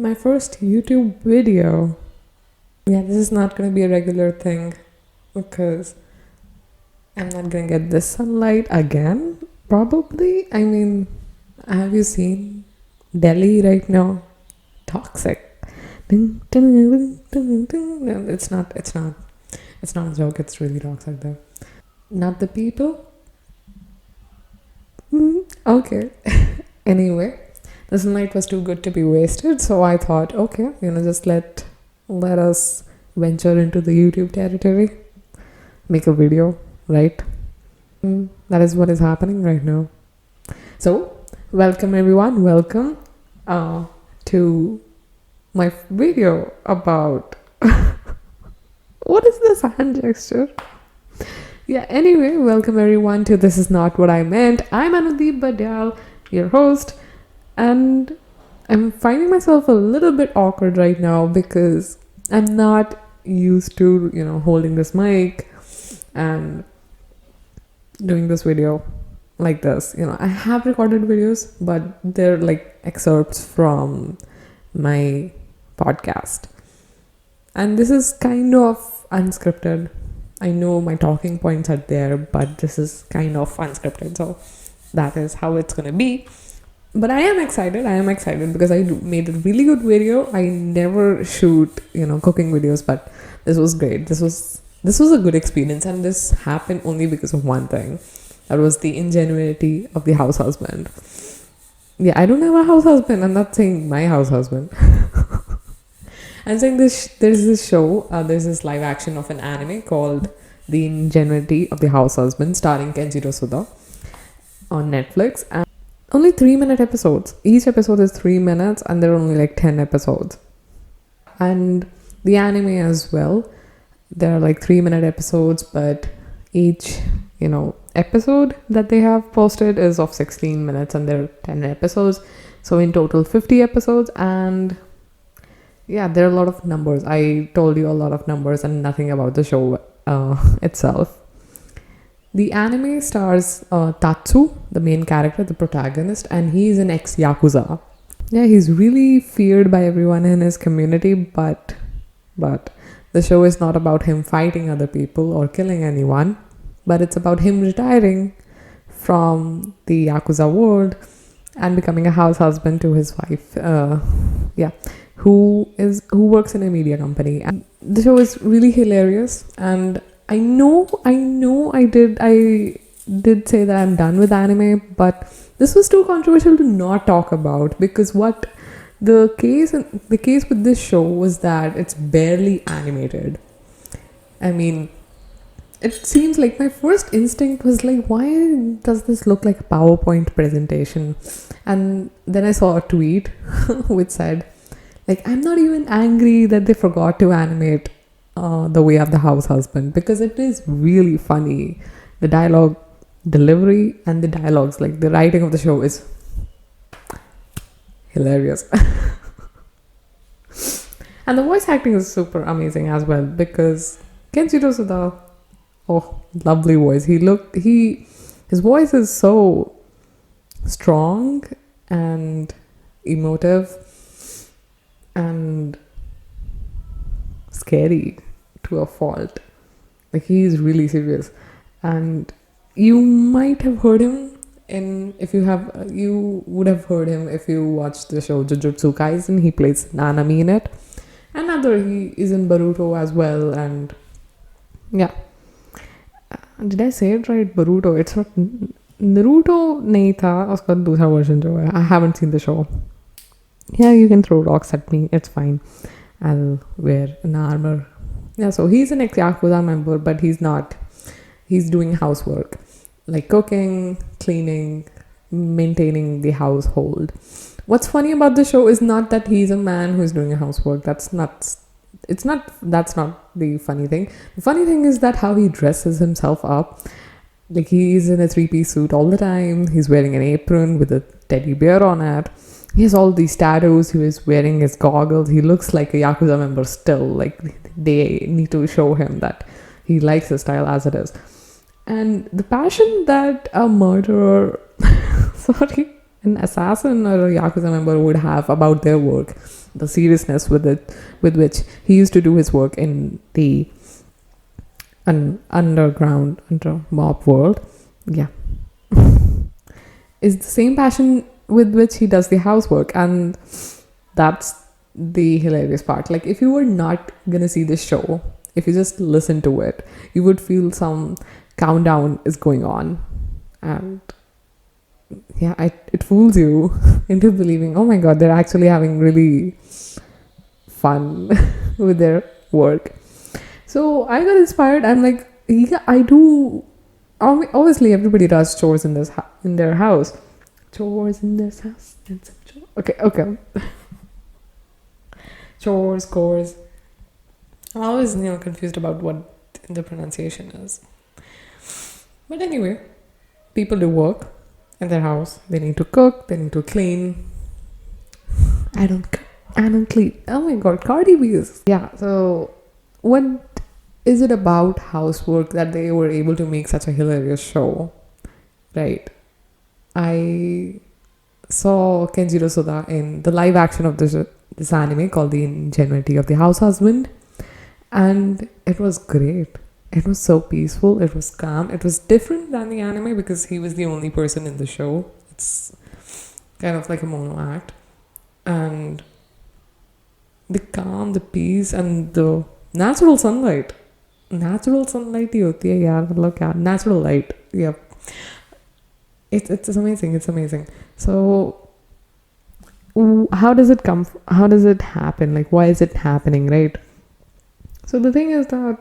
My first YouTube video. Yeah, this is not going to be a regular thing because I'm not going to get this sunlight again, probably. I mean, have you seen Delhi right now? Toxic. Ding, ding, ding, ding, ding. No, it's not a joke. It's really toxic though. Not the people. Okay. Anyway, the sunlight was too good to be wasted, so I thought, okay, just let us venture into the YouTube territory, make a video, right? That is what is happening right now. So, welcome everyone. Welcome to my video about what is this hand gesture? Yeah, anyway, welcome everyone to This Is Not What I Meant. I'm Anudeep, your host, and I'm finding myself a little bit awkward right now because I'm not used to, holding this mic and doing this video like this. I have recorded videos, but they're like excerpts from my podcast. And this is kind of unscripted. I know my talking points are there, but this is kind of unscripted. So that is how it's going to be. But I am excited. Because I made a really good video. I never shoot, cooking videos, but this was great. This was a good experience. And this happened only because of one thing. That was the ingenuity of the house husband. Yeah, I don't have a house husband. I'm not saying my house husband. I'm saying there's this show, there's this live action of an anime called The Ingenuity of the House Husband, starring Kenjiro Suda on Netflix. And only 3-minute episodes. Each episode is 3 minutes and there are only like 10 episodes. And the anime as well, there are like 3-minute episodes, but each, episode that they have posted is of 16 minutes and there are 10 episodes. So in total 50 episodes, and yeah, there are a lot of numbers. I told you a lot of numbers and nothing about the show itself. The anime stars Tatsu, the main character, the protagonist, and he's an ex-Yakuza. Yeah, he's really feared by everyone in his community, but the show is not about him fighting other people or killing anyone, but it's about him retiring from the Yakuza world and becoming a house husband to his wife. Who works in a media company. And the show is really hilarious, and I did say that I'm done with anime, but this was too controversial to not talk about, because what the case with this show was that it's barely animated. I mean, it seems like my first instinct was like, why does this look like a PowerPoint presentation? And then I saw a tweet which said, I'm not even angry that they forgot to animate the way of the house husband, because it is really funny. The dialogue delivery and the dialogues, the writing of the show is hilarious. And the voice acting is super amazing as well, because Kenjiro Suda, lovely voice. His voice is so strong and emotive and scary to a fault. He's really serious, and you might have heard him you would have heard him if you watched the show Jujutsu Kaisen. He plays Nanami in it, and he is in Boruto as well. And yeah, did I say it right? Boruto. It's not Naruto. नहीं था, उसका दूसरा version जो है. I haven't seen the show. Yeah, you can throw rocks at me. It's fine. I'll wear an armor. Yeah, so he's an ex-Yakuza member, but he's not. He's doing housework, like cooking, cleaning, maintaining the household. What's funny about the show is not that he's a man who's doing housework. That's not the funny thing. The funny thing is that how he dresses himself up. He's in a 3-piece suit all the time. He's wearing an apron with a teddy bear on it. He has all these tattoos. He is wearing his goggles. He looks like a Yakuza member still. They need to show him that he likes his style as it is. And the passion that a murderer... sorry. an assassin or a Yakuza member would have about their work, the seriousness with which he used to do his work in the underground, under mob world. Yeah. Is the same passion with which he does the housework, and that's the hilarious part. Like, if you were not gonna see this show, if you just listen to it, you would feel some countdown is going on, and yeah, it fools you into believing, oh my god, they're actually having really fun with their work. So I got inspired. I'm like, yeah, I do. Obviously, everybody does chores in in their house. Chores in this house. Okay. Chores. I'm always confused about what the pronunciation is. But anyway, people do work in their house. They need to cook. They need to clean. I don't cook. I don't clean. Oh my god, Cardi B is. Yeah. So what is it about housework that they were able to make such a hilarious show? Right. I saw Kenjiro Soda in the live action of this anime called The Ingenuity of the Househusband, and it was great. It was so peaceful. It was calm. It was different than the anime because he was the only person in the show. It's kind of like a mono act, and the calm, the peace, and the natural sunlight. Natural sunlight ही होती है यार, मतलब क्या natural light. Yep. It's amazing. It's amazing. So how does it come? How does it happen? Like, why is it happening, right? So the thing is that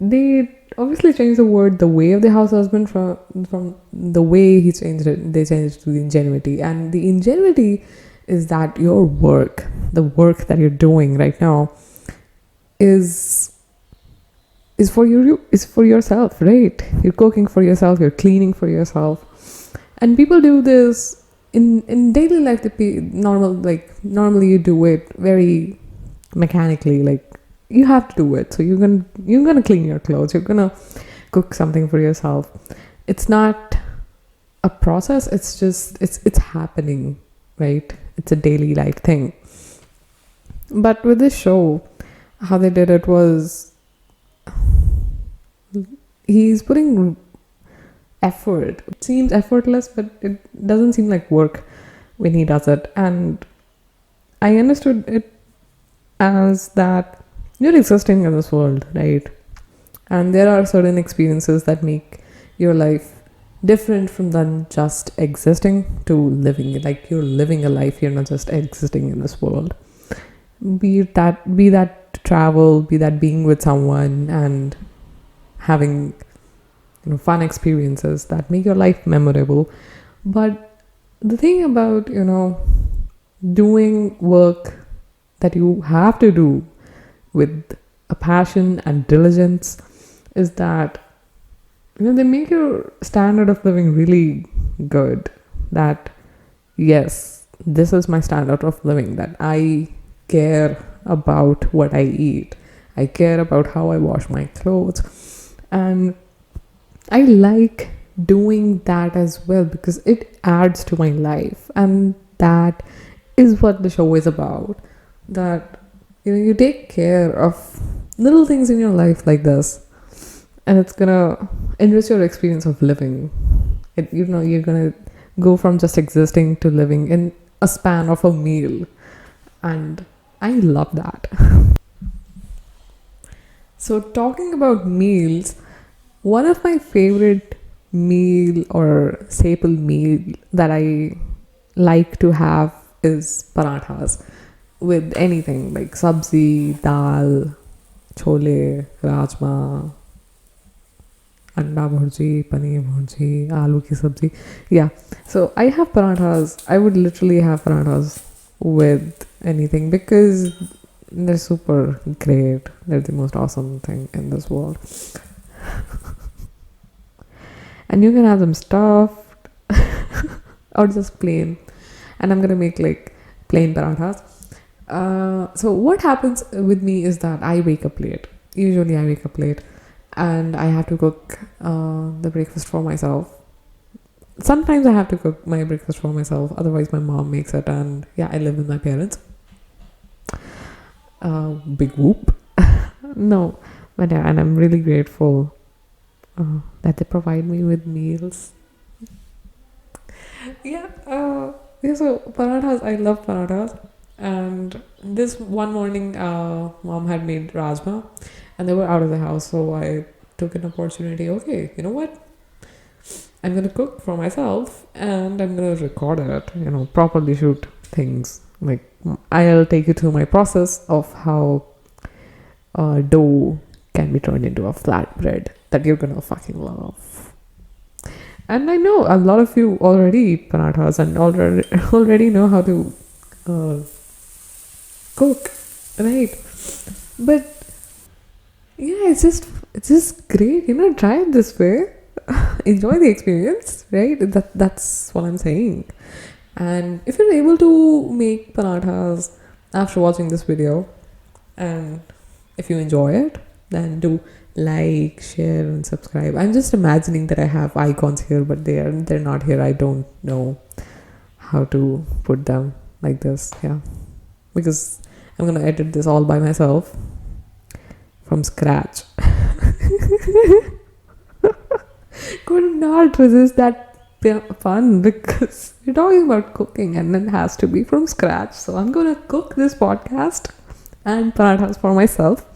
they obviously changed the word, the way of the house husband, from the way he changed it. They changed it to the ingenuity, and the ingenuity is that your work, the work that you're doing right now, is for you, is for yourself, right? You're cooking for yourself, you're cleaning for yourself, and people do this in daily life. Normally you do it very mechanically, like you have to do it. So you're gonna clean your clothes, you're gonna cook something for yourself. It's not a process, it's just it's happening, right? It's a daily life thing. But with this show, how they did it was, he's putting effort. It seems effortless, but it doesn't seem like work when he does it. And I understood it as that you're existing in this world, right? And there are certain experiences that make your life different from than just existing to living. Like, you're living a life, you're not just existing in this world. Be that travel, be that being with someone and having fun experiences that make your life memorable. But the thing about doing work that you have to do with a passion and diligence is that they make your standard of living really good. That yes, this is my standard of living, that I care about what I eat, I care about how I wash my clothes, and I like doing that as well because it adds to my life. And that is what the show is about, that you take care of little things in your life like this, and it's gonna enrich your experience of living. You're gonna go from just existing to living in a span of a meal, and I love that. So talking about meals, one of my favorite meal or staple meal that I like to have is paranthas with anything like sabzi, dal, chole, rajma, anda bhurji, paneer bhurji, aloo ki sabzi. Yeah, so I have paranthas. I would literally have paranthas with anything because they're super great. They're the most awesome thing in this world. And you can have them stuffed or just plain. And I'm gonna make like plain paranthas. So what happens with me is that I wake up late. Usually I wake up late and I have to cook the breakfast for myself. sometimes I have to cook my breakfast for myself. Otherwise, my mom makes it, and yeah, I live with my parents. Big whoop. No, but yeah, and I'm really grateful that they provide me with meals. Yeah, yeah. So parathas, I love parathas. And this one morning, mom had made rajma, and they were out of the house, so I took an opportunity. Okay, you know what? I'm gonna cook for myself, and I'm gonna record it. Properly shoot things. Like I'll take you through my process of how dough can be turned into a flatbread that you're gonna fucking love. And I know a lot of you already eat parathas and already know how to uh, cook, right? But yeah, it's just great. Try it this way. Enjoy the experience, right? That's what I'm saying. And if you're able to make parathas after watching this video, and if you enjoy it, then do like, share, and subscribe. I'm just imagining that I have icons here, but they're not here. I don't know how to put them like this. Yeah, because I'm gonna edit this all by myself from scratch. Could not resist that fun because you're talking about cooking and it has to be from scratch. So I'm gonna cook this podcast and parathas for myself.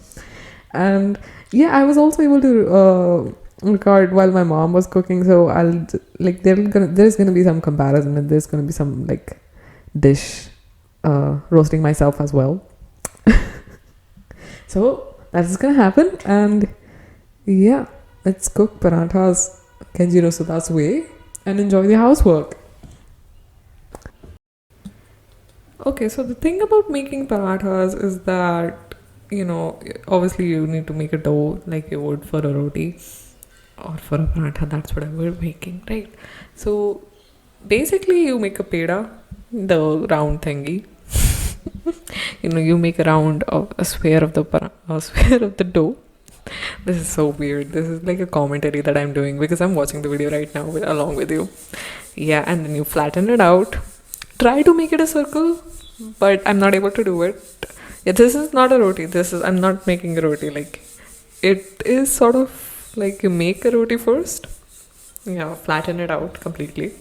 And yeah, I was also able to record while my mom was cooking. So there's gonna be some comparison, and there's gonna be some like dish roasting myself as well. So that's gonna happen, and yeah, let's cook parathas Kenji Sudha's way and enjoy the housework. Okay, so the thing about making parathas is that, obviously you need to make a dough like you would for a roti or for a paratha. That's what I was making, right? So basically, you make a peda, the round thingy. You make a round of a sphere of the dough. This is so weird. This is like a commentary that I'm doing because I'm watching the video right now along with you. Yeah, and then you flatten it out. Try to make it a circle, but I'm not able to do it. Yeah, this is not a roti. I'm not making a roti. Like, it is sort of like you make a roti first. Yeah, flatten it out completely.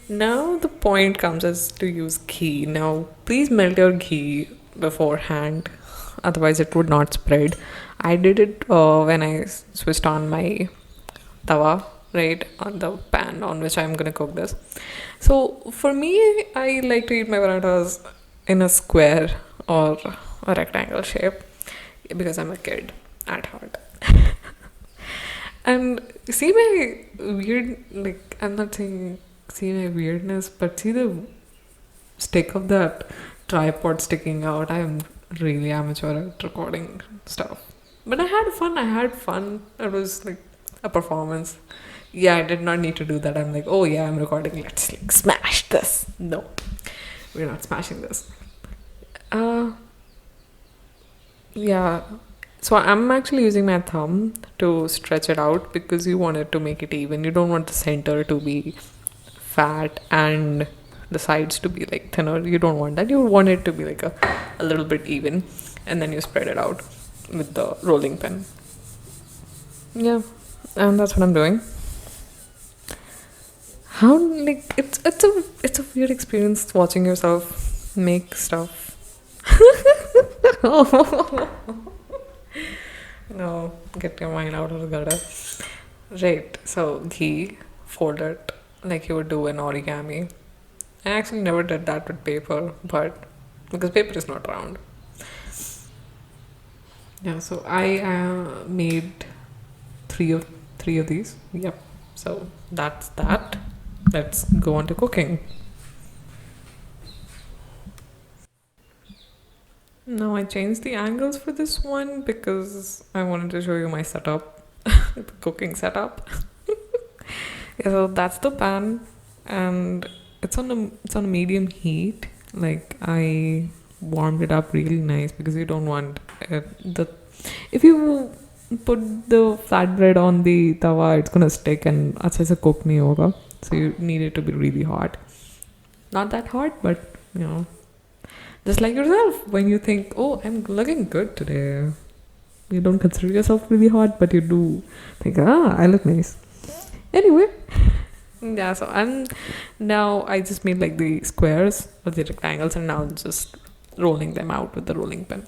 Now the point comes as to use ghee. Now, please melt your ghee beforehand, otherwise it would not spread. I did it when I switched on my tawa, right, on the pan on which I'm gonna cook this. So for me, I like to eat my parathas in a square or a rectangle shape because I'm a kid at heart. And see my weird, like, I'm not saying see my weirdness, but see the stick of that tripod sticking out. I'm really amateur at recording stuff. But I had fun. It was like a performance. Yeah, I did not need to do that. I'm like, oh yeah, I'm recording. Let's like smash this. No, we're not smashing this. Yeah. So I'm actually using my thumb to stretch it out because you want it to make it even. You don't want the center to be fat and the sides to be like thinner. You don't want that. You want it to be like a little bit even, and then you spread it out with the rolling pin. Yeah, and that's what I'm doing. How like it's a weird experience watching yourself make stuff. No, get your mind out of the gutter. Right, so ghee, fold it like you would do an origami. I actually never did that with paper, but because paper is not round. Yeah, so I made three of these. Yep. So that's that. Let's go on to cooking. Now I changed the angles for this one because I wanted to show you my setup, the cooking setup. Yeah, so that's the pan, and it's on a medium heat. Like I warmed it up really nice because you don't want the if you put the flatbread on the tawa, it's gonna stick and अच्छे से cook नहीं होगा. So you need it to be really hot. Not that hot, but just like yourself. When you think, oh, I'm looking good today, you don't consider yourself really hot, but you do think, I look nice. Anyway, yeah, so I just made like the squares or the rectangles, and now just rolling them out with the rolling pin.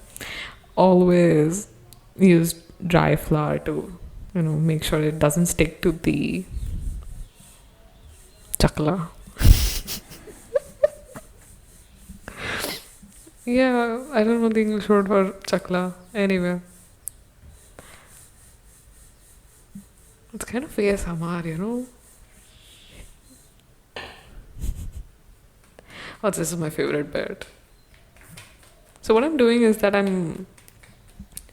Always use dry flour to, make sure it doesn't stick to the chakla. Yeah, I don't know the English word for chakla. Anyway, it's kind of ASMR. Oh, this is my favorite bit. So what I'm doing is that I'm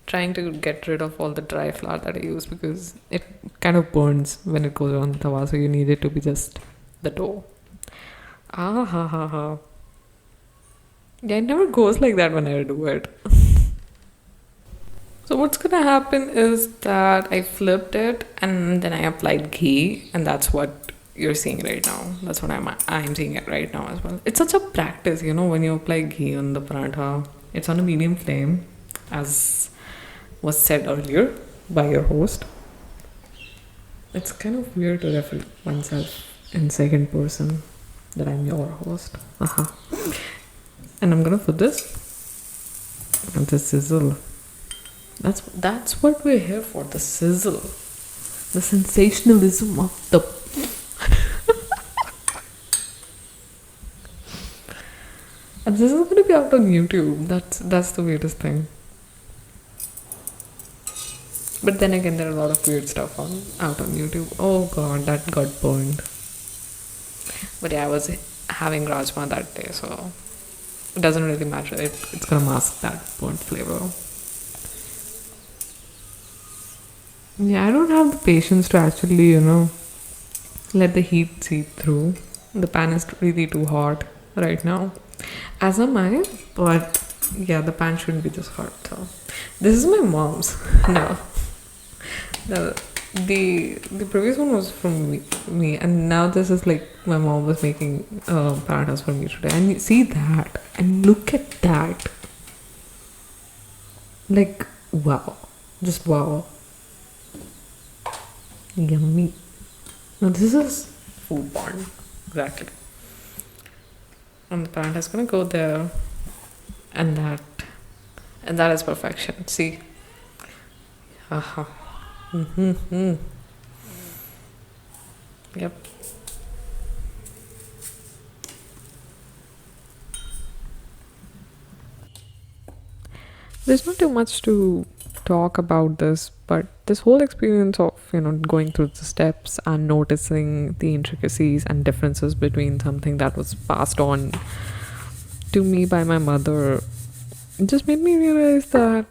trying to get rid of all the dry flour that I use because it kind of burns when it goes on the tawa, so you need it to be just the dough. Ah ha ha ha. Yeah, it never goes like that when I do it. So what's gonna happen is that I flipped it and then I applied ghee, and that's what you're seeing right now. That's what I'm seeing it right now as well. It's such a practice, when you apply ghee on the parantha. It's on a medium flame, as was said earlier by your host. It's kind of weird to refer oneself in second person that I'm your host. And I'm gonna put this and the sizzle. That's what we're here for, the sizzle. The sensationalism of the and this is gonna be out on YouTube. That's the weirdest thing. But then again, there are a lot of weird stuff out on YouTube. Oh god, that got burned. But yeah, I was having rajma that day, so it doesn't really matter. It's gonna mask that burnt flavor. Yeah, I don't have the patience to actually, let the heat seep through. The pan is really too hot right now. As am I, but yeah, the pan shouldn't be this hot. So this is my mom's. No, the previous one was from me, and now this is like my mom was making paranthas for me today. And see that, and look at that. Like, wow, just wow. Yummy. Now this is food porn, exactly. And the parent is gonna go there, and that is perfection. See, haha. Yep. There's not too much to talk about this, but this whole experience of going through the steps and noticing the intricacies and differences between something that was passed on to me by my mother, it just made me realize that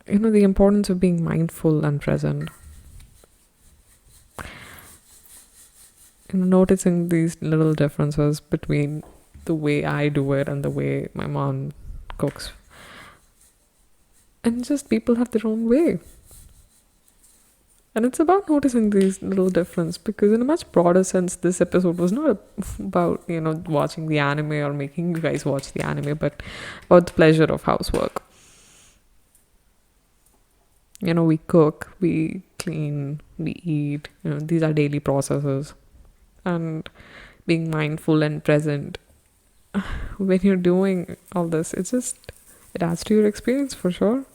the importance of being mindful and present. Noticing these little differences between the way I do it and the way my mom cooks. And just people have their own way. And it's about noticing these little differences, because in a much broader sense, this episode was not about, watching the anime or making you guys watch the anime, but about the pleasure of housework. We cook, we clean, we eat. These are daily processes. And being mindful and present when you're doing all this, it adds to your experience for sure.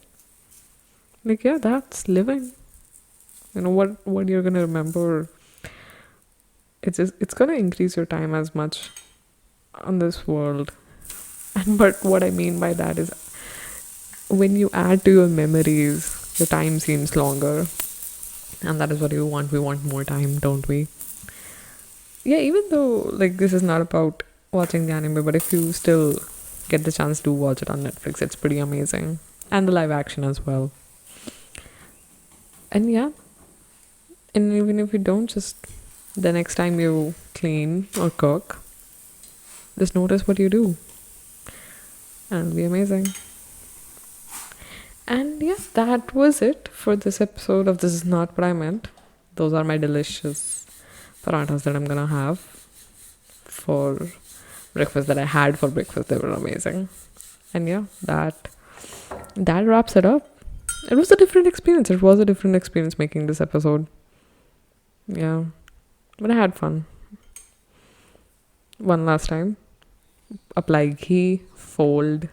Like, yeah, that's living. What you're gonna remember. It's gonna increase your time as much on this world. But what I mean by that is, when you add to your memories, the time seems longer, and that is what you want. We want more time, don't we? Yeah, even though like this is not about watching the anime, but if you still get the chance to watch it on Netflix, it's pretty amazing, and the live action as well. And yeah, and even if you don't, just the next time you clean or cook, just notice what you do, and it'll be amazing. And yeah, that was it for this episode of This Is Not What I Meant. Those are my delicious paranthas that I'm gonna have for breakfast, that I had for breakfast. They were amazing. And yeah, that wraps it up. It was a different experience. It was a different experience making this episode. Yeah. But I had fun. One last time. Apply ghee, fold,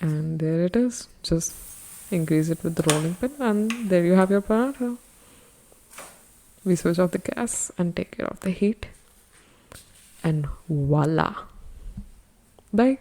and there it is. Just increase it with the rolling pin, and there you have your parantha. We switch off the gas and take it off the heat, and voila. Bye.